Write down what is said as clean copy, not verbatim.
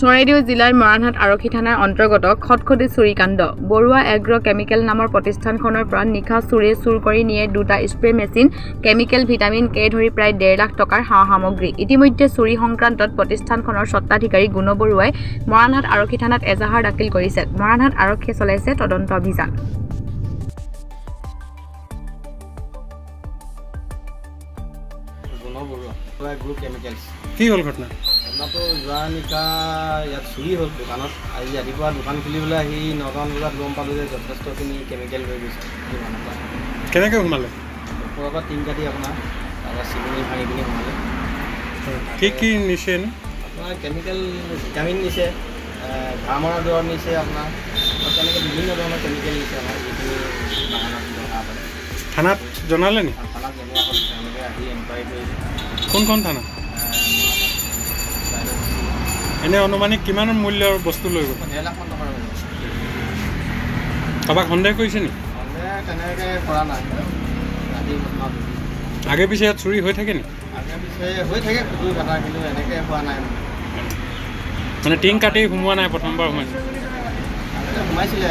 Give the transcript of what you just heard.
চৰাইদেউ জিলাৰ মৰাণহাট আৰক্ষী থানাৰ অন্তৰ্গত খটখটি চুৰিকাণ্ড বৰুৱা এগ্ৰ কেমিকেল নামৰ প্ৰতিষ্ঠানখনৰ পৰা নিশা চুৰ কৰি নিয়ে দুটা spray machine chemical vitamin K ধৰি প্ৰায় 1.5 লাখ টকাৰ সামগ্ৰী ইতিমধ্যে চুৰি সংক্ৰান্তত প্ৰতিষ্ঠানখনৰ স্বত্বাধিকাৰী গুণ বৰুৱাই মৰাণহাট আৰক্ষী থানাত এজাহাৰ দাখিল কৰিছে মৰাণহাট আৰক্ষীয়ে চলাইছে তদন্ত অভিযান Group chemicals. কি হল ঘটনা তো জানিকা ইয়াত চুৰি হ'ল দোকানত আজি ৰাতিপুৱা দোকান খুলিবলৈ আহি 9টা বজাত গম পালোঁ যে যথেষ্টখিনি কেমিকেল হৈ গৈছে কেনেকৈ সোমালে ওপৰৰ পৰা টিন কাটি আপোনাৰ তাৰপৰা চিমনি ভাঙি পিনি সোমালে কি নিছে আপোনাৰ কেমিকেল ভিটামিন নিছে ঘাঁহ মৰা দৰৱ নিছে আপোনাৰ তেনেকৈ বিভিন্ন ধৰণৰ কেমিকেল নিছে আমাৰ যিখিনি বাগানত ব্যৱহাৰ কৰে থানাত জনালে নি থানাত জনোৱা হ'ল তেওঁলোকে আহি এনকুৱাৰী কৰিছে কোনখন থানা এনে অনুমানিক কিমান মূল্যৰ বস্তু লৈ গ'ল 1.5 লাখ টকাৰ কাৰোবাক সন্দেহ কৰিছে নি সন্দেহ তেনেকৈ কৰা নাই ৰাতি আগে পিছে ইয়াত চুৰি হৈ থাকে নি আগে পিছে হৈ থাকে কুকুৰ কটা কিন্তু এনেকৈ হোৱা নাই মানে টিং কাটি সোমোৱা নাই প্ৰথমবাৰ সোমাইছে সোমাইছিলে